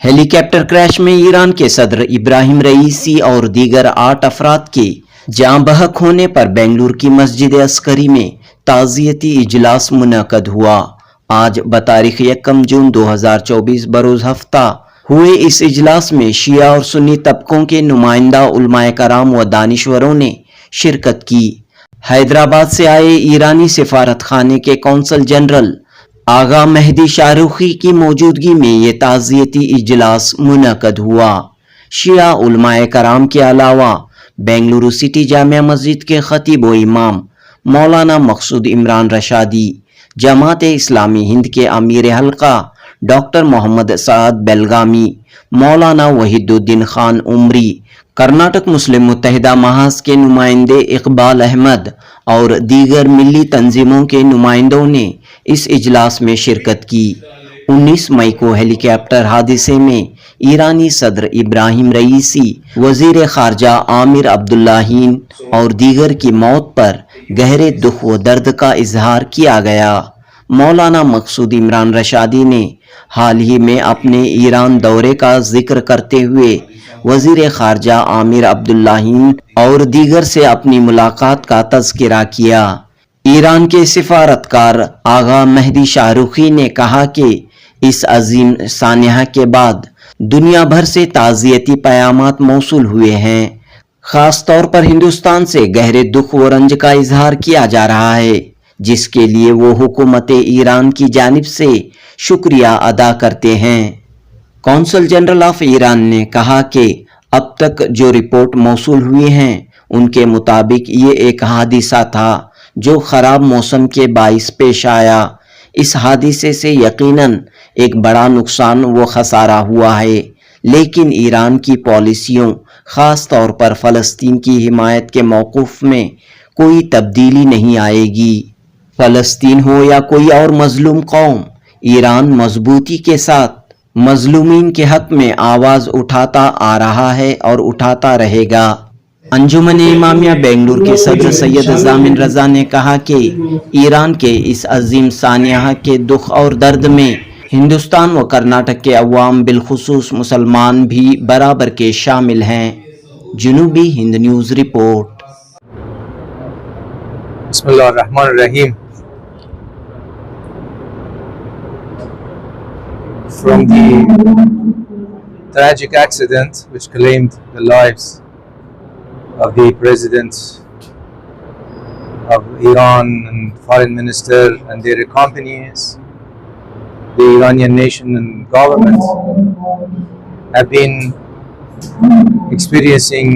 ہیلی copter crash میں ایران کے صدر ابراہیم رئیسی اور دیگر 8 افراد کے جاں بحق ہونے پر بنگلور کی مسجد عسکری میں تعزیتی اجلاس منعقد ہوا۔ آج بتاریخ 1 جون 2024 بروز ہفتہ ہوئے اس اجلاس میں شیعہ اور سنی طبقوں کے نمائندہ علماء کرام و دانشوروں نے شرکت کی۔ حیدرآباد سے آئے ایرانی سفارت خانے کے قونصل جنرل آغا مہدی شاہروخی کی موجودگی میں یہ تعزیتی اجلاس منعقد ہوا۔ شیعہ علماء کرام کے علاوہ بنگلورو سٹی جامع مسجد کے خطیب و امام مولانا مقصود عمران رشادی، جماعت اسلامی ہند کے امیر حلقہ ڈاکٹر محمد سعد بیلگامی، مولانا وحید الدین خان عمری، کرناٹک مسلم متحدہ محاذ کے نمائندے اقبال احمد اور دیگر ملی تنظیموں کے نمائندوں نے اس اجلاس میں شرکت کی۔ 19 مئی کو ہیلی کاپٹر حادثے میں ایرانی صدر ابراہیم رئیسی، وزیر خارجہ عامر عبداللہیان اور دیگر کی موت پر گہرے دکھ و درد کا اظہار کیا گیا۔ مولانا مقصود عمران رشادی نے حال ہی میں اپنے ایران دورے کا ذکر کرتے ہوئے وزیر خارجہ عامر عبداللہیان اور دیگر سے اپنی ملاقات کا تذکرہ کیا۔ ایران کے سفارتکار آغا مہدی شاہروخی نے کہا کہ اس عظیم سانحہ کے بعد دنیا بھر سے تعزیتی پیامات موصول ہوئے ہیں۔ خاص طور پر ہندوستان سے گہرے دکھ و رنج کا اظہار کیا جا رہا ہے، جس کے لیے وہ حکومت ایران کی جانب سے شکریہ ادا کرتے ہیں۔ قونصل جنرل آف ایران نے کہا کہ اب تک جو رپورٹ موصول ہوئی ہیں ان کے مطابق یہ ایک حادثہ تھا جو خراب موسم کے باعث پیش آیا۔ اس حادثے سے یقیناً ایک بڑا نقصان و خسارہ ہوا ہے، لیکن ایران کی پالیسیوں، خاص طور پر فلسطین کی حمایت کے موقف میں کوئی تبدیلی نہیں آئے گی۔ فلسطین ہو یا کوئی اور مظلوم قوم، ایران مضبوطی کے ساتھ مظلومین کے حق میں آواز اٹھاتا آ رہا ہے اور اٹھاتا رہے گا۔ انجمن امامیہ بنگلور کے صدر سید ضامن رضا نے کہا کہ ایران کے اس عظیم سانحہ کے دکھ اور درد میں ہندوستان و کرناٹک کے عوام بالخصوص مسلمان بھی برابر کے شامل ہیں۔ جنوبی ہند نیوز رپورٹ۔ بسم اللہ الرحمن الرحیم۔ From the tragic accident which claimed the lives of the President of Iran and Foreign Minister and their accompanies, the Iranian nation and government have been experiencing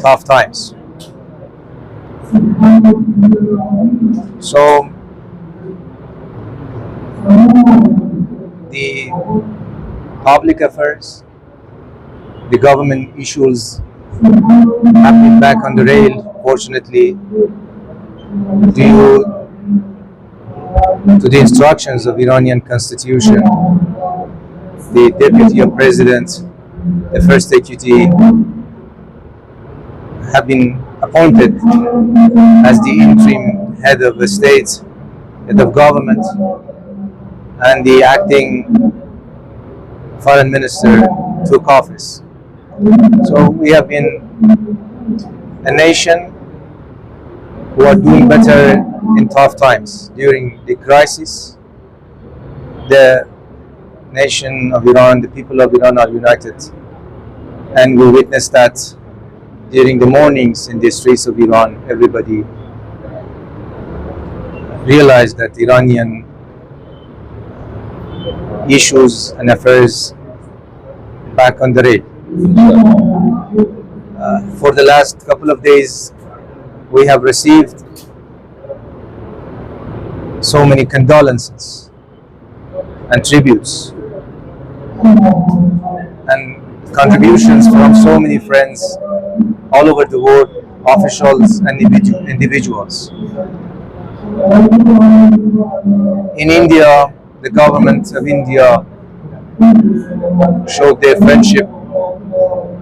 tough times. So the public affairs, the government issues have been back on the rail, fortunately, due to the instructions of Iranian constitution. The deputy of president, the first deputy, have been appointed as the interim head of the state, head of government, and the acting foreign minister took office. So we have been a nation who are doing better in tough times. During the crisis, the nation of Iran, the people of Iran are united, and we witnessed that during the mornings in the streets of Iran. Everybody realized that Iranian issues and affairs back on the rail. For the last couple of days, we have received so many condolences and tributes and contributions from so many friends all over the world, officials and individuals. In India, the government of India showed their friendship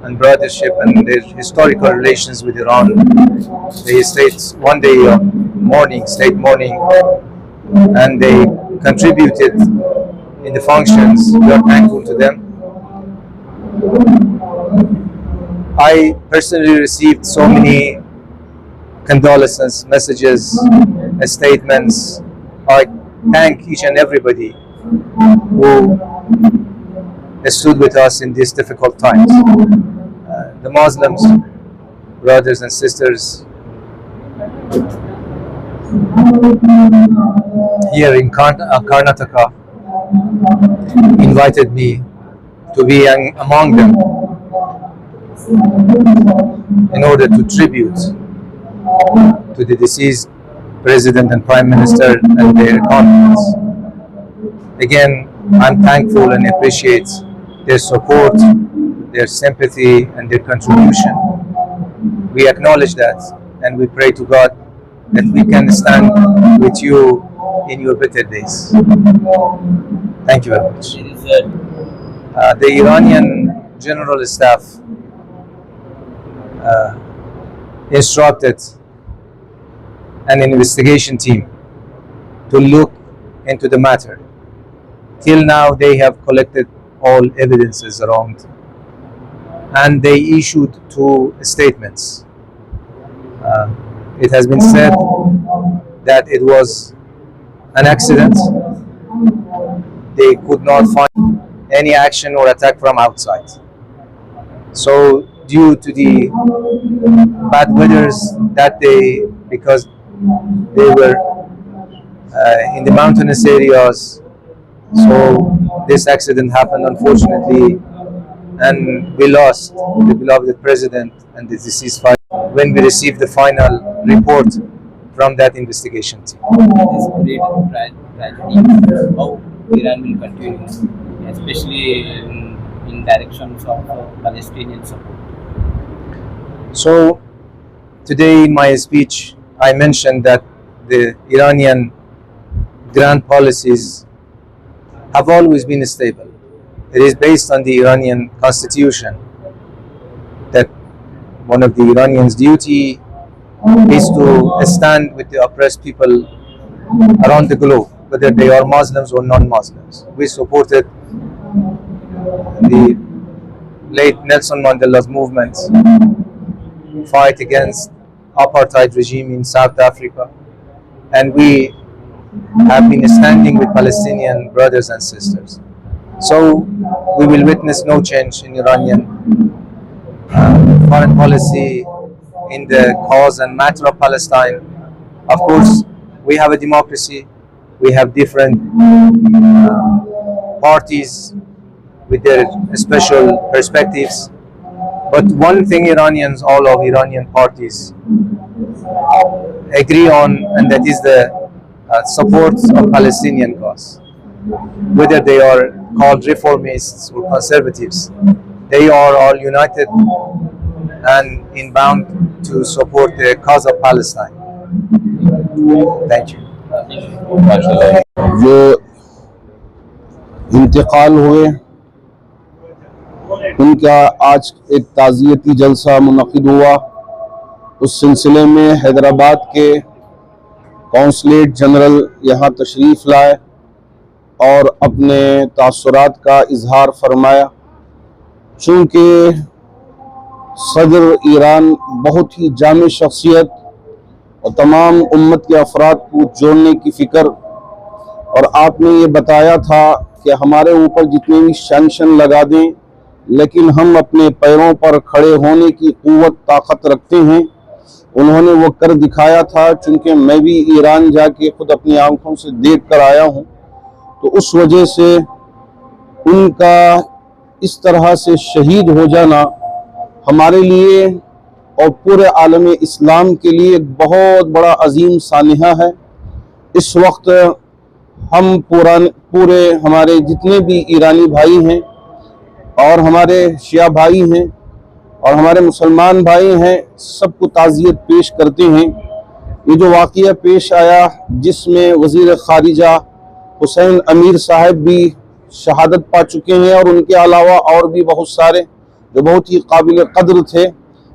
and brothership and their historical relations with Iran. They stayed one day morning, and they contributed in the functions. We are thankful to them. I personally received so many condolences, messages, statements. I thank each and everybody who stood with us in these difficult times. The Muslims, brothers and sisters here in Karnataka invited me to be among them in order to tribute to the deceased President and Prime Minister and their confidence. Again, I'm thankful and appreciate their support, their sympathy, and their contribution. We acknowledge that, and we pray to God that we can stand with you in your better days. Thank you very much. The Iranian General Staff instructed an investigation team to look into the matter. Till now, they have collected all evidences around, and they issued 2 statements. It has been said that it was an accident. They could not find any action or attack from outside. So, due to the bad weathers that day, because they were in the mountainous areas, so this accident happened, unfortunately, and we lost the beloved president and the deceased father when we received the final report from that investigation team. This great tragedy, how Iran will continue, especially in directions of Palestinian support. So today in my speech, I mentioned that the Iranian grand policies have always been stable. It is based on the Iranian constitution that one of the Iranians' duty is to stand with the oppressed people around the globe, whether they are Muslims or non-Muslims. We supported the late Nelson Mandela's movement, fight against apartheid regime in South Africa, and we have been standing with Palestinian brothers and sisters. So we will witness no change in Iranian foreign policy in the cause and matter of Palestine. Of course, we have a democracy, we have different parties with their special perspectives, but one thing Iranians, all of Iranian parties agree on, and that is the support of Palestinian cause. Whether they are called reformists or conservatives, they are all united and inbound to support the cause of Palestine. Thank you. जो इंतकाल हुए उनका आज एक ताज़ियती जलसा मुनक़िद हुआ। उस सिलसिले में हैदराबाद के कौंसलेट जनरल यहाँ तशरीफ़ लाए और अपने तासुरात का इजहार फरमाया। चूँकि सदर ईरान बहुत ही जामे शख्सियत और तमाम उम्मत के अफराद को जोड़ने की फ़िक्र, और आपने ये बताया था कि हमारे ऊपर जितने भी सैंक्शन लगा दें, लेकिन हम अपने पैरों पर खड़े होने की क़ुव्वत ताकत रखते हैं। उन्होंने वो कर दिखाया था, चूँकि मैं भी ईरान जाके खुद अपनी आंखों से देख कर आया हूँ, तो उस वजह से उनका इस तरह से शहीद हो जाना हमारे लिए और पूरे आलम इस्लाम के लिए एक बहुत बड़ा अजीम सानिहा है। इस वक्त हम पूरे हमारे जितने भी ईरानी भाई हैं और हमारे शिया भाई हैं और हमारे मुसलमान भाई हैं, सबको ताज़ियत पेश करते हैं। ये जो वाक़या पेश आया जिसमें वज़ीर ख़ारिजा हुसैन अमीर साहब भी शहादत पा चुके हैं और उनके अलावा और भी बहुत सारे जो बहुत ही काबिल क़द्र थे।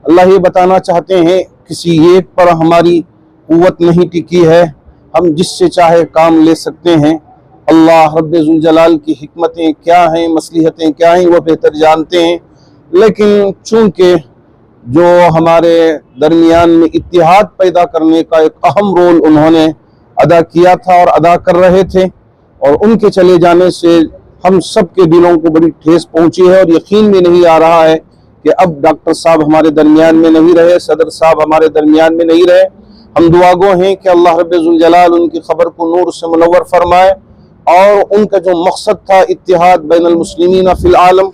अल्लाह ये बताना चाहते हैं किसी एक पर हमारी क़ुव्वत नहीं टिकी है, हम जिससे चाहे काम ले सकते हैं। अल्लाह रब्बे ज़ुल जलाल की हिकमतें क्या हैं, मसलिहतें क्या हैं, वो बेहतर जानते हैं। لیکن چونکہ جو ہمارے درمیان میں اتحاد پیدا کرنے کا ایک اہم رول انہوں نے ادا کیا تھا اور ادا کر رہے تھے، اور ان کے چلے جانے سے ہم سب کے دلوں کو بڑی ٹھیس پہنچی ہے، اور یقین بھی نہیں آ رہا ہے کہ اب ڈاکٹر صاحب ہمارے درمیان میں نہیں رہے، صدر صاحب ہمارے درمیان میں نہیں رہے۔ ہم دعا گو ہیں کہ اللہ رب ذوالجلال ان کی خبر کو نور سے منور فرمائے، اور ان کا جو مقصد تھا اتحاد بین المسلمین فی العالم،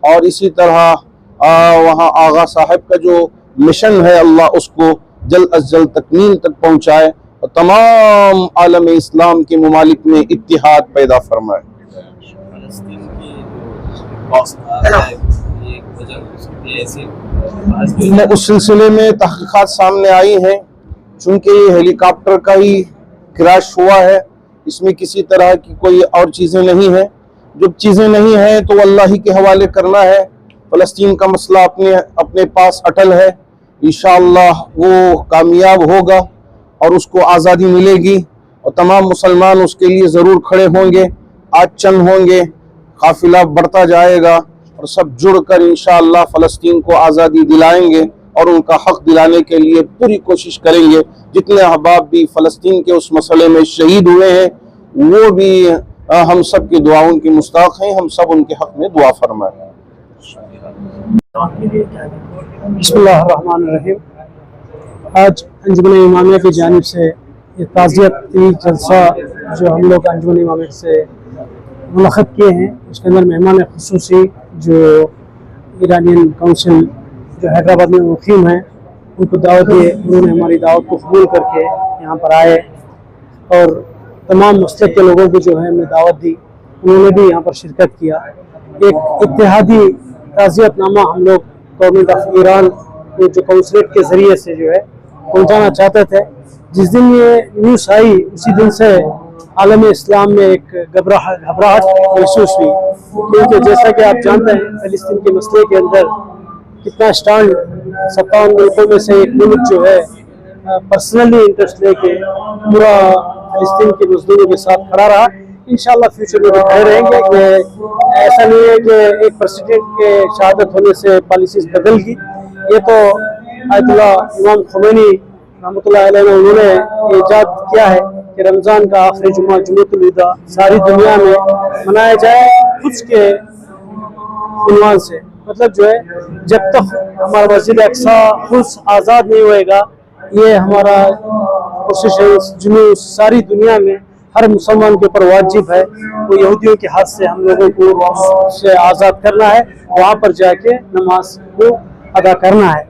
اور اسی طرح وہاں آغا صاحب کا جو مشن ہے اللہ اس کو جلد از جلد تکمیل تک پہنچائے اور تمام عالم اسلام کے ممالک میں اتحاد پیدا فرمائے۔ فلسطین کی جو کاسٹ ہے یہ وجہ ہو سکتی ہے ایسے اس سلسلے میں تحقیقات سامنے آئی ہیں، چونکہ یہ ہیلی کاپٹر کا ہی کریش ہوا ہے، اس میں کسی طرح کی کوئی اور چیزیں نہیں ہیں۔ جب چیزیں نہیں ہیں تو اللہ ہی کے حوالے کرنا ہے۔ فلسطین کا مسئلہ اپنے پاس اٹل ہے، انشاءاللہ وہ کامیاب ہوگا اور اس کو آزادی ملے گی، اور تمام مسلمان اس کے لیے ضرور کھڑے ہوں گے، آج چند ہوں گے، قافلہ بڑھتا جائے گا، اور سب جڑ کر انشاءاللہ فلسطین کو آزادی دلائیں گے اور ان کا حق دلانے کے لیے پوری کوشش کریں گے۔ جتنے احباب بھی فلسطین کے اس مسئلے میں شہید ہوئے ہیں وہ بھی ہم سب کی دعاؤں کی مستحق ہیں، ہم سب ان کے حق میں دعا فرمائیں۔ بسم اللہ الرحمن الرحیم۔ آج انجمن امامیہ کی جانب سے یہ تعزیتی جلسہ جو ہم لوگ انجمن امامیہ سے منعقد کیے ہیں، اس کے اندر مہمان خصوصی جو ایرانین کونسل جو حیدرآباد میں مقیم ہیں ان کو دعوت دی، انہوں نے ہماری دعوت کو قبول کر کے یہاں پر آئے، اور تمام مسلک کے لوگوں کو جو ہے ہم نے دعوت دی، انہوں نے بھی یہاں پر شرکت کیا۔ ایک اتحادی تعزیت نامہ ہم لوگ گورنمنٹ آف ایران کو جو کونسلیٹ کے ذریعے سے جو ہے پہنچانا چاہتے تھے۔ جس دن یہ نیوز آئی اسی دن سے عالم اسلام میں ایک گھبراہٹ محسوس ہوئی، کیونکہ جیسا کہ آپ جانتے ہیں فلسطین کے مسئلے کے اندر کتنا اسٹانڈ 57 ملکوں میں سے ایک ملک جو ہے پرسنلی انٹرسٹ لے کے پورا فلسطین کے مزدوروں کے ساتھ کھڑا رہا۔ انشاءاللہ فیوچر میں بھی کھڑے رہیں گے، کہ ایسا نہیں ہے کہ ایک پریسیڈنٹ کے شہادت ہونے سے پالیسیز بدل گئی۔ یہ تو آیت اللہ امام خمینی رحمۃ اللہ علیہ نے انہوں نے ایجاد کیا ہے کہ رمضان کا آخری جمعہ جمعۃ الوداع ساری دنیا میں منایا جائے قدس کے عنوان سے۔ مطلب جو ہے جب تک ہمارا مسجد اقصیٰ قدس آزاد نہیں ہوئے گا، یہ ہمارا کوشش جنوب ساری دنیا میں ہر مسلمان کے اوپر واجب ہے، وہ یہودیوں کے ہاتھ سے ہم لوگوں کو سے آزاد کرنا ہے، وہاں پر جا کے نماز کو ادا کرنا ہے۔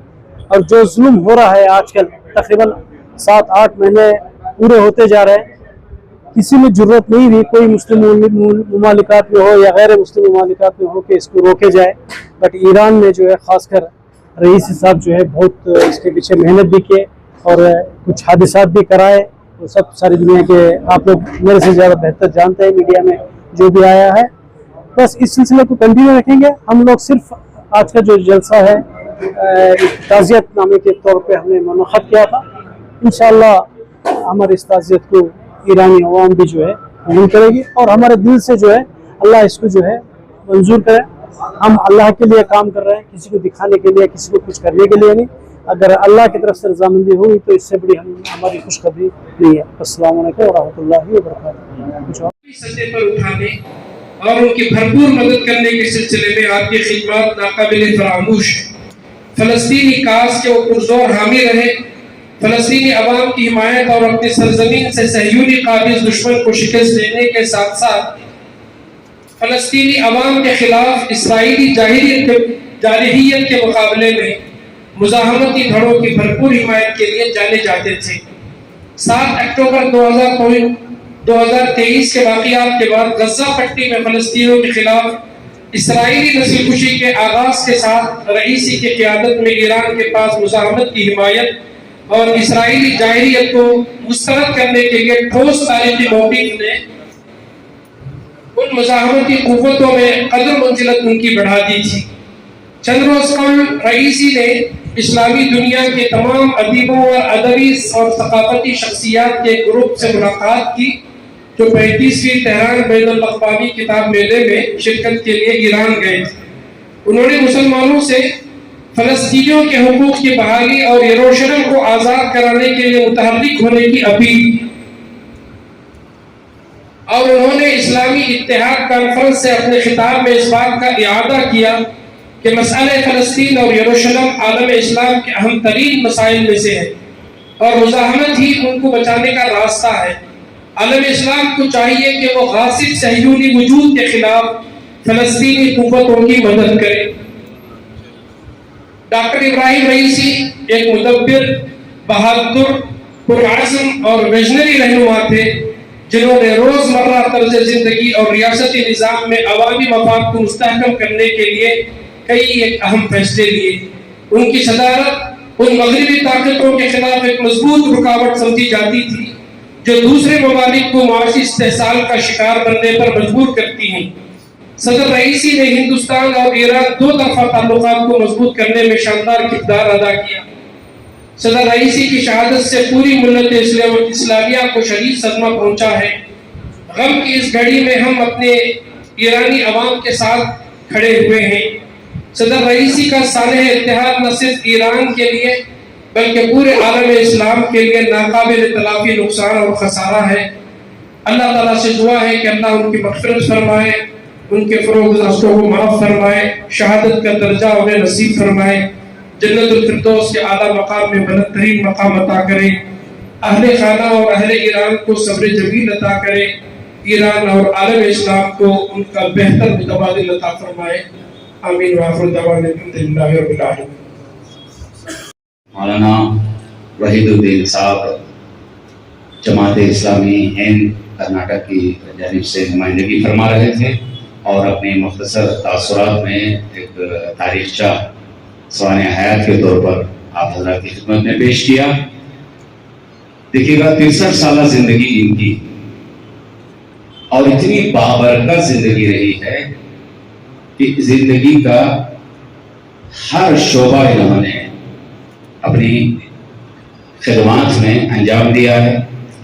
اور جو ظلم ہو رہا ہے آج کل تقریباً 7-8 مہینے پورے ہوتے جا رہے ہیں، کسی میں جرت نہیں ہوئی کوئی مسلم ممالکات میں ہو یا غیر مسلم ممالکات میں ہو کہ اس کو روکے جائے، بٹ ایران میں جو ہے خاص کر رئیس صاحب جو ہے بہت اس کے پیچھے محنت بھی کیے اور کچھ حادثات بھی کرائے، وہ سب ساری دنیا کے آپ لوگ میرے سے زیادہ بہتر جانتے ہیں، میڈیا میں جو بھی آیا ہے۔ بس اس سلسلے کو کنٹینیو رکھیں گے۔ ہم لوگ صرف آج کا جو جلسہ ہے تعزیت نامے کے طور پہ ہم نے منعقد کیا تھا، انشاءاللہ ہماری اس تعزیت کو ایرانی عوام بھی جو ہے قبول کرے گی، اور ہمارے دل سے جو ہے اللہ اس کو جو ہے منظور کرے۔ ہم اللہ کے لیے کام کر رہے ہیں، کسی کو دکھانے کے لیے، کسی کو کچھ کرنے کے لیے نہیں۔ اگر اللہ کی طرف سے رضامندی ہوئی تو اس سے بڑی ہماری خوشخبری نہیں ہے۔ السلام علیکم ورحمۃ اللہ وبرکاتہ۔ سطح پر اٹھانے اور ان کی بھرپور مدد کرنے کے سلسلے میں آپ کی خدمات ناقابل فراموش ہیں۔ فلسطینی کاز کے وہ پرزور حامی رہے، فلسطینی عوام کی حمایت اور اپنی سرزمین سے صہیونی قابض دشمن کو شکست دینے کے ساتھ ساتھ فلسطینی عوام کے خلاف اسرائیلی جارحیت کے مقابلے میں مزاحمتی دھڑوں کی بھرپور حمایت کے لیے جانے جاتے تھے۔ 7 اکتوبر 2023 کے واقعات کے بعد غزہ پٹی میں فلسطینیوں کے خلاف اسرائیلی نسل کشی کے آغاز کے ساتھ رئیسی کی قیادت میں ایران کے پاس مزاحمت کی حمایت اور اسرائیلی جارحیت کو مسترد کرنے کے لیے ٹھوس تاریخی موقف نے ان مزاحمتی قوتوں میں قدر منزلت ان کی بڑھا دی تھی۔ چند روز قبل رئیسی نے اسلامی دنیا کے تمام ادیبوں اور ادبی اور ثقافتی شخصیات کے گروپ سے ملاقات کی جو 35ویں تہران بین الاقوامی کتاب میلے میں شرکت کے لیے ایران گئے تھے۔ उन्होंने मुसलमानों से फलस्तीनियों के हुकूक की बहाली और यरूशलेम को आज़ाद कराने के लिए मुतहर्रिक होने की अपील की और उन्होंने इस्लामी इत्तेहाद कॉन्फ्रेंस से अपने खिताब में इस बात का इआदा किया कि मसले फ़लस्तीन और यरूशलेम आलम इस्लाम के अहम तरीन मसाइल में से है और मुज़ाहमत ही उनको बचाने का रास्ता है। आलम इस्लाम को चाहिए कि वो गासिब सहयूनी वजूद के खिलाफ फ़लस्तीनी कुव्वतों की मदद करे। डॉक्टर इब्राहिम रईसी एक मुदब्बिर, बहादुर, पुरअज़्म और विजनरी रहनुमा थे जिन्होंने रोजमर्रा तर्ज जिंदगी और रियासती निज़ाम में अवामी मफाद को मुस्तहकम करने के लिए कई एक अहम फैसले लिए। उनकी सदारत उन मगरबी ताकतों के खिलाफ एक मजबूत रुकावट समझी जाती थी जो दूसरे ममालिक को मुआशी इस्तेहसाल का शिकार बनने पर मजबूर करती हैं। सदर रईसी ने हिंदुस्तान और ईरान दो तरफा ताल्लुकात को मजबूत करने में शानदार किरदार अदा किया। सदर रईसी की शहादत से पूरी मिल्लत इस्लामिया को शदीद सदमा पहुंचा है। गम की इस घड़ी में हम अपने ईरानी अवाम के साथ खड़े हुए हैं। सदर रईसी का सालेह इत्तेहाद न सिर्फ ईरान के लिए बल्कि पूरे आलम इस्लाम के लिए नाकाबिल तलाफी नुकसान और खसारा है। अल्लाह ताला से दुआ है कि अल्लाह उनकी मग़फ़िरत फरमाए, उनके फ़रोग़-ए-ज़ास्तों को माफ़ फरमाए, शहादत का दर्जा उन्हें नसीब फरमाए, जन्नतुल फिरदौस के आला मकाम में बुलंद तरीन मकाम अता करे, अहले खाना और अहले ईरान को सब्र जमील अता करे, ईरान और आलम इस्लाम को उनका बेहतर मुतबादिल अता फरमाए। आमीन व आखिर दवाना अल्हम्दुलिल्लाहि रब्बिल आलमीन। मौलाना वहीदुद्दीन साहब जमात इस्लामी हिंद कर्नाटक की जानिब से नुमाइंदगी फरमा रहे थे और अपने मुख्तसर तासुरात में एक तारीखचा सवाने हयात के तौर पर आप हज़रात की खिदमत में पेश किया। देखिएगा 63 साल जिंदगी इनकी और इतनी बाबरकत जिंदगी रही है कि जिंदगी का हर शोबा इन्होंने अपनी खिदमत में अंजाम दिया है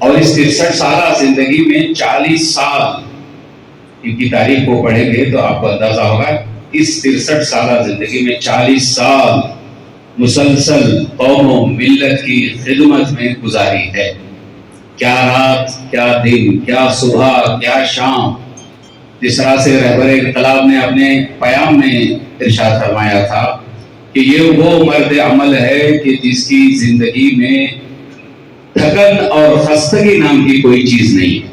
और इस 63 साल जिंदगी में 40 साल इनकी तारीख को पढ़ेंगे तो आपको अंदाजा होगा इस 63 साल जिंदगी में 40 साल मुसलसल कौमों मिल्लत की खिदमत में गुजारी है। क्या रात, क्या दिन, क्या सुबह, क्या शाम। जिस तरह से रहबर इनकलाब ने अपने पयाम में इरशाद फरमाया था कि ये वो मर्द अमल है कि जिसकी जिंदगी में थकन और खस्तगी नाम की कोई चीज नहीं है।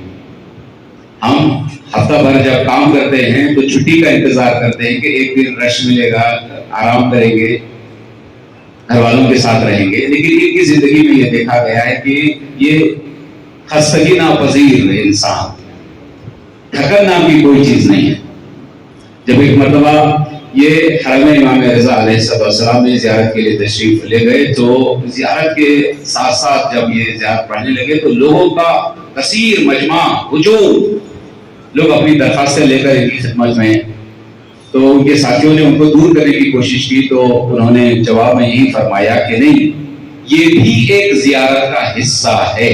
हम हफ्ता भर जब काम करते हैं तो छुट्टी का इंतजार करते हैं कि एक दिन रेस्ट मिलेगा, आराम करेंगे, घर वालों के साथ रहेंगे, लेकिन इनकी जिंदगी में ये देखा गया है कि ये खस्तगी नापजीर इंसान, थकन नाम की कोई चीज नहीं है। जब एक मरतबा ये हरम इमाम रज़ा अलैहिस्सलाम में ज़ियारत के लिए तशरीफ ले गए तो ज़ियारत के साथ साथ जब ये ज़ियारत पढ़ने लगे तो लोगों का कसीर मजमा हुजूम, लोग अपनी दरखास्तें लेकर इनकी खिदमत में, तो उनके साथियों ने उनको दूर करने की कोशिश की तो उन्होंने जवाब में यही फरमाया कि नहीं, ये भी एक ज़ियारत का हिस्सा है।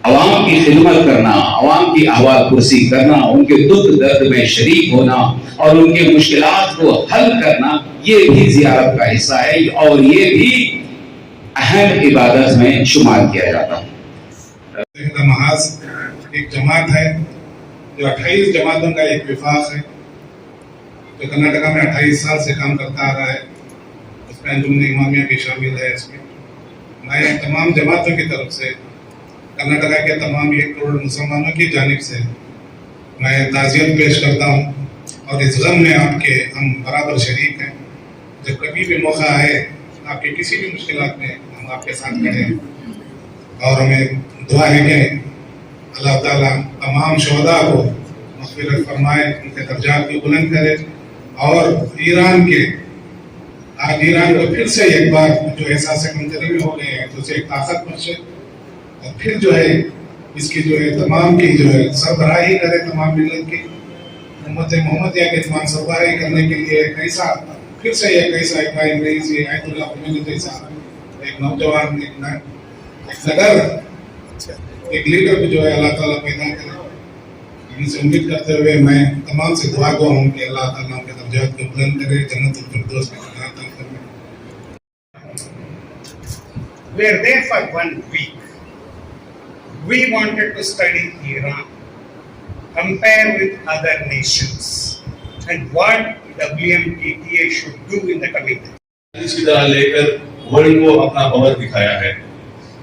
अवाम की खिदमत करना, अवाम की अहवाल कुर्सी करना, उनके दुख दर्द में शरीक होना और उनके मुश्किलात को हल करना, ये भी ज़ियारत का हिस्सा है और ये भी अहम इबादत में शुमार किया जाता है। महज एक जमात है जो 28 जमातों का एक विफाक है जो कर्नाटका में 28 साल से काम करता आ रहा है। उसमें अंजुमन इमामिया भी शामिल है। इसमें मैं तमाम जमातों की तरफ से कर्नाटका के तमाम 1 करोड़ मुसलमानों की जानिब से मैं ताज़ियत पेश करता हूँ और इस गम में आपके हम बराबर शरीक हैं। जब कभी भी मौका आए आपके किसी भी मुश्किलात में हम आपके साथ खड़े हैं और हमें दुआ है कि अल्लाह ताला तमाम शुहदा को मग़फ़िरत फरमाए, उनके दर्जात को बुलंद करे और ईरान के आज ईरान को फिर से एक बार जो एहसास कमतरी में हो गए हैं तो उसे एक ताकत बख्शे और फिर जो है इसकी जो है तमाम की जो है सरबराही करे, तमाम मिल्लत की उम्मत मोहम्मदिया के तमाम सरबराही करने के लिए कैसा फिर से एक ऐसा इब्राहिम रईसी आयतुल्लाह खुमैनी जैसा एक नौजवान एक नगर एक लीडर को जो है अल्लाह ताला पैदा करे। इनसे उम्मीद करते हुए मैं तमाम से दुआ गो हूँ कि अल्लाह ताला उनके दर्जात को बुलंद करे, जन्नतुल फिरदौस में जगह अता फरमाए। We were there for 1 week. We wanted to study Iran, compare with other nations, and what WMTTA should do in the coming days. इसकी तरह लेकर वर्ल्ड को अपना पावर दिखाया है,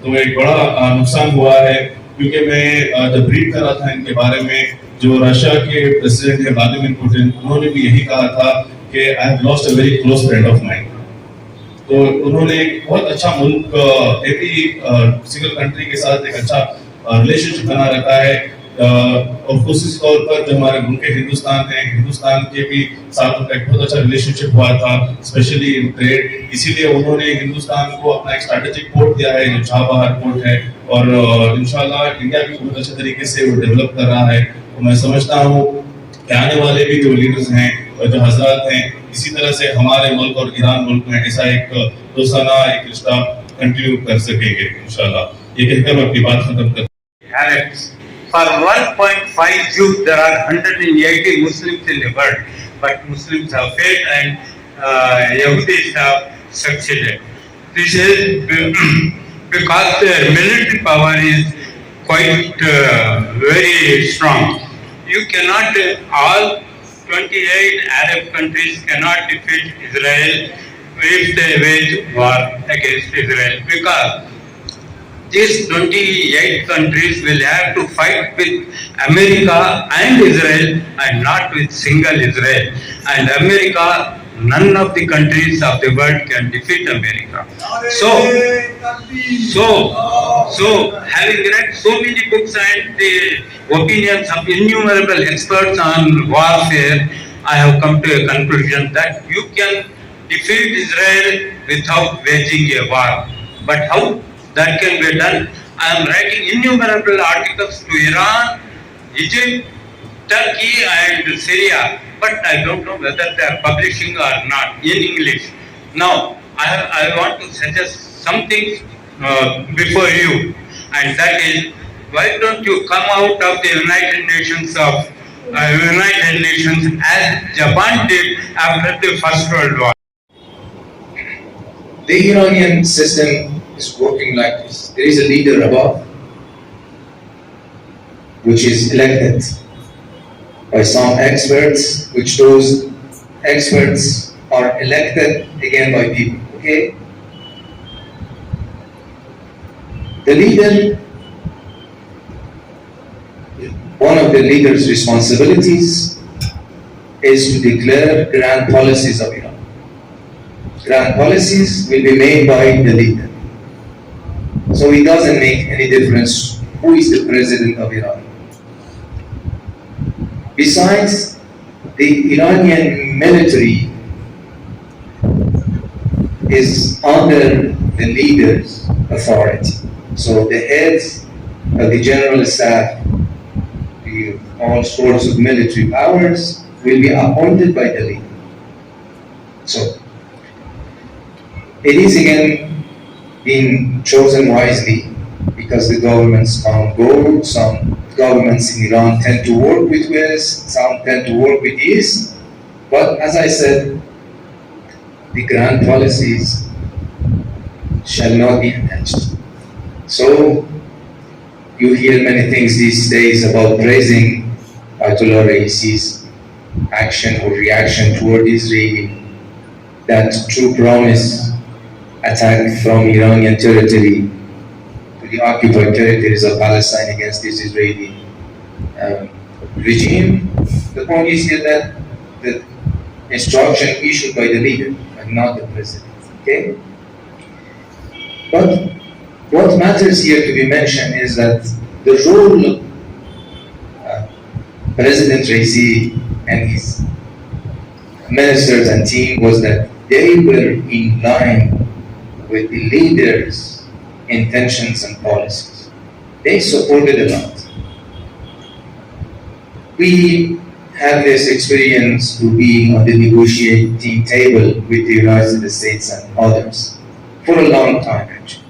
तो एक बड़ा नुकसान हुआ है, क्योंकि मैं जब रीड कर रहा था इनके बारे में, जो रशिया के प्रेसिडेंट है व्लादिमीर पुतिन, उन्होंने भी यही कहा था कि I have lost a very close friend of mine. तो उन्होंने एक बहुत अच्छा मुल्क, एवरी सिंगल कंट्री के साथ एक अच्छा रिलेशनशिप बना रखा है, और खास तौर पर जो हमारे मुल्क हिंदुस्तान है, हिंदुस्तान के भी साथ उनका एक बहुत अच्छा रिलेशनशिप हुआ था, स्पेशली इन ट्रेड। इसीलिए उन्होंने हिंदुस्तान को अपना एक स्ट्रैटेजिक पोर्ट दिया है, जो चाबहार पोर्ट है, और इंशाल्लाह इंडिया भी बहुत अच्छे तरीके से वो डेवलप कर रहा है। तो मैं समझता हूँ कि आने वाले भी जो लीडर्स हैं और जो हजरात हैं, इसी तरह से हमारे मुल्क और ईरान मुल्क में ऐसा एक दोस्ताना एक रिश्ता कंटिन्यू कर सकेंगे इंशाल्लाह। ये कहकर मैं अपनी बात खत्म करता हूं। Arabs. For 1.5 Jews, there are 180 Muslims in the world, but Muslims have failed and Yahudis have succeeded. This is because their military power is quite very strong. You cannot, all 28 Arab countries cannot defeat Israel if they wage war against Israel, because these 28 countries will have to fight with America and Israel and not with single Israel. And America, none of the countries of the world can defeat America. So having read so many books and the opinions of innumerable experts on warfare, I have come to a conclusion that you can defeat Israel without waging a war. But how that can be done? I am writing innumerable articles to Iran, Egypt, Turkey and Syria, but I don't know whether they are publishing or not in English. Now, I want to suggest something before you, and that is, why don't you come out of the United Nations as Japan did after the First World War? The Iranian system is working like this. There is a leader above, which is elected by some experts, which those experts are elected again by people. Okay? The leader, one of the leader's responsibilities is to declare grand policies of Iran. Grand policies will be made by the leader. So it doesn't make any difference who is the president of Iran. Besides, the Iranian military is under the leader's authority. So the heads of the general staff, all sorts of military powers will be appointed by the leader. So it is again been chosen wisely, because the governments come and go. Some governments in Iran tend to work with West, some tend to work with East. But as I said, the grand policies shall not be attached. So you hear many things these days about praising Ayatollah Raisi's action or reaction toward Israel, that true promise attack from Iranian territory to the occupied territories of Palestine against this Israeli regime. The point is here that the instruction issued by the leader and not the president. Okay? But what matters here to be mentioned is that the role of President Raisi and his ministers and team was that they were in line with the leaders' intentions and policies. They supported a lot. We have this experience to being on the negotiating table with the United States and others for a long time, actually.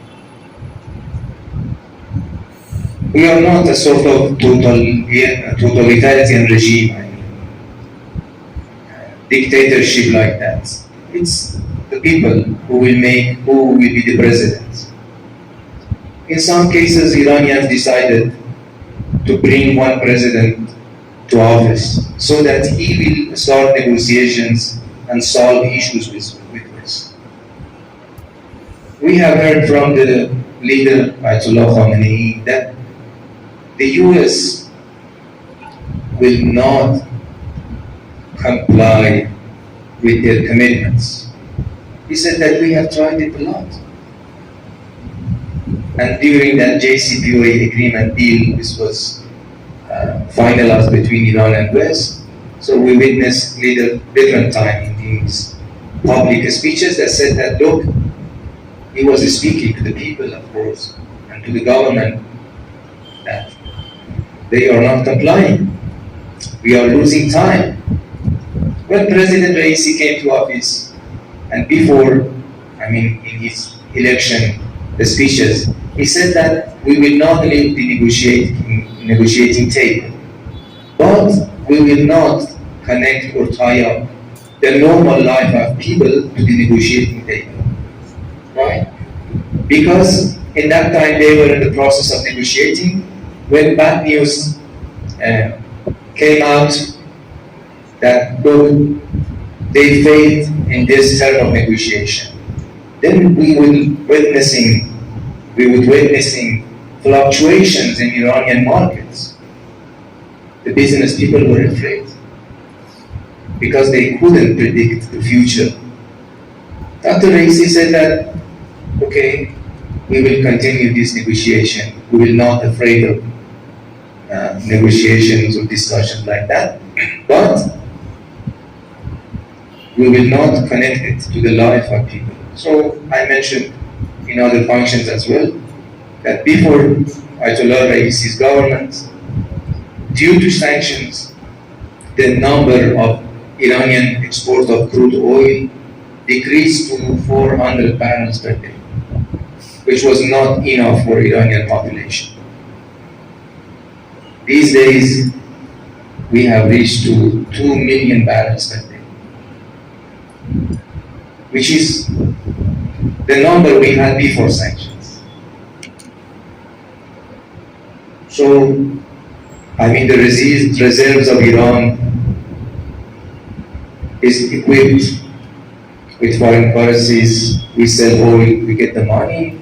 We are not a sort of totalitarian regime. dictatorship like that. It's the people who will be the president. In some cases, Iranians decided to bring one president to office so that he will start negotiations and solve issues with West. We have heard from the leader Ayatollah Khamenei that the US will not comply with their commitments. He said that we have tried it a lot. And during that JCPOA agreement deal, this was finalized between Iran and West. So we witnessed leader different time in these public speeches that said that, look, he was speaking to the people, of course, and to the government that they are not complying. We are losing time. When President Raisi came to office, and before, in his election speeches, he said that we will not leave the negotiating table, but we will not connect or tie up the normal life of people to the negotiating table. Right? Because in that time they were in the process of negotiating. When bad news came out that they failed in this term of negotiation, then we would witnessing fluctuations in Iranian markets. The business people were afraid because they couldn't predict the future. Dr. Raisi said that, okay, we will continue this negotiation. We will not afraid of negotiations or discussions like that, but we will not connect it to the life of people. So I mentioned in other functions as well that before Ayatollah Raisi's government, due to sanctions, the number of Iranian export of crude oil decreased to 400 barrels per day, which was not enough for Iranian population. These days, we have reached to 2 million barrels per day, which is the number we had before sanctions. So, the reserves of Iran is equipped with foreign currencies. We sell oil, we get the money.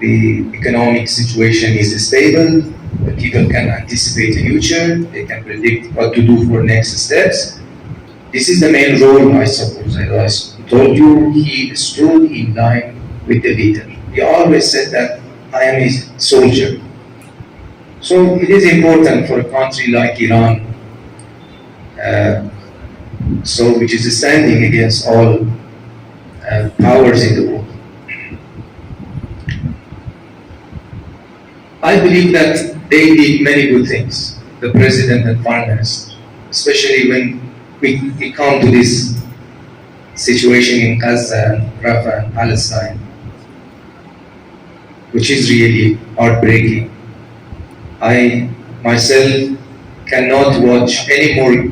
The economic situation is stable. The people can anticipate the future. They can predict what to do for next steps. This is the main role, I suppose. As I told you, he stood in line with the leader. He always said that I am his soldier. So it is important for a country like Iran, which is standing against all powers in the world. I believe that they did many good things, the president and foreign minister, especially when we come to this situation in Gaza, Rafah, and Palestine, which is really heartbreaking. I myself cannot watch any more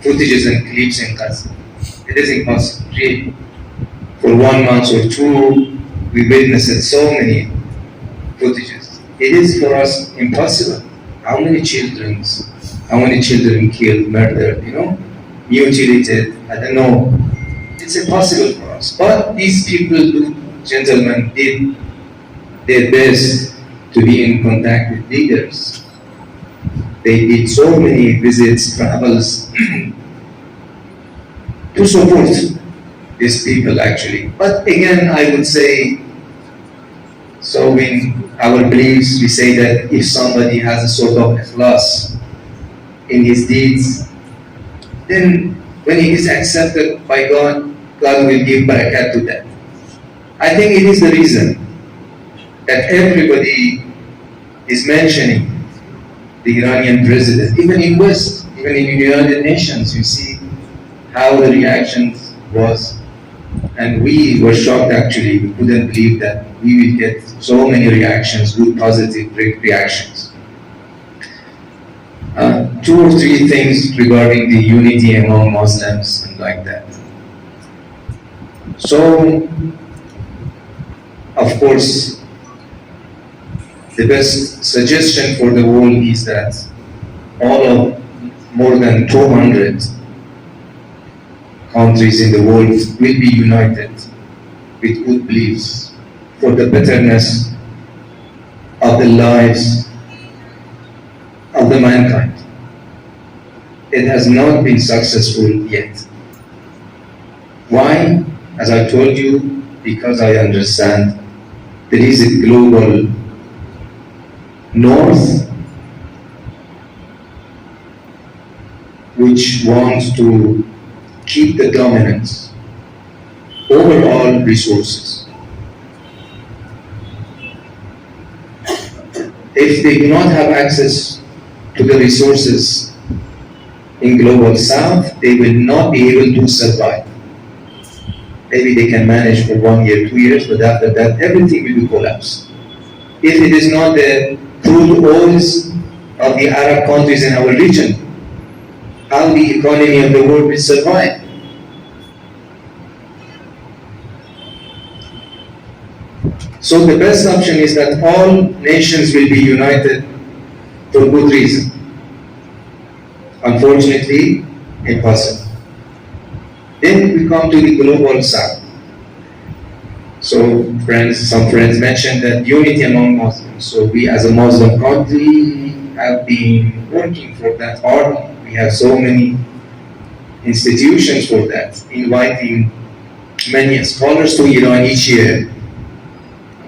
footages and clips in Gaza. It is impossible, really. For 1 month or two, we witnessed so many footages. It is for us impossible. How many children killed, murdered, mutilated, I don't know. It's impossible for us. But these people, gentlemen, did their best to be in contact with leaders. They did so many visits, travels, to support these people actually. But again, I would say, so in our beliefs, we say that if somebody has a sort of ikhlas in his deeds, then when he is accepted by God, God will give barakat to that. I think it is the reason that everybody is mentioning the Iranian president, even in West, even in the United Nations, you see how the reactions was. And we were shocked actually, we couldn't believe that we will get so many reactions, good positive reactions. two or three things regarding the unity among Muslims and like that. So, of course, the best suggestion for the world is that all of more than 200 countries in the world will be united with good beliefs for the betterness of the lives of the mankind. It has not been successful yet. Why? As I told you, because I understand there is a global north which wants to keep the dominance over all resources. If they do not have access to the resources in global south, they will not be able to survive. Maybe they can manage for 1 year, 2 years, but after that everything will collapse. If it is not the crude oils of the Arab countries in our region, how the economy of the world will survive? So the best option is that all nations will be united for good reason. Unfortunately, impossible. Then we come to the global south. So some friends mentioned that unity among Muslims. So we as a Muslim country have been working for that hard. We have so many institutions for that, inviting many scholars to Iran each year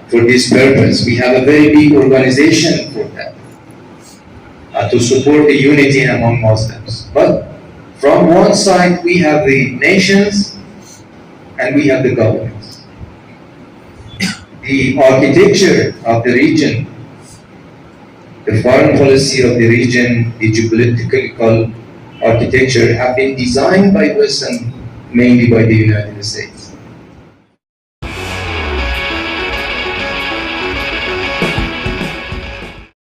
for this purpose. We have a very big organization for that, to support the unity among Muslims. But from one side we have the nations and we have the governments. The architecture of the region, the foreign policy of the region, the geopolitical architecture have been designed by Western, mainly by the United States.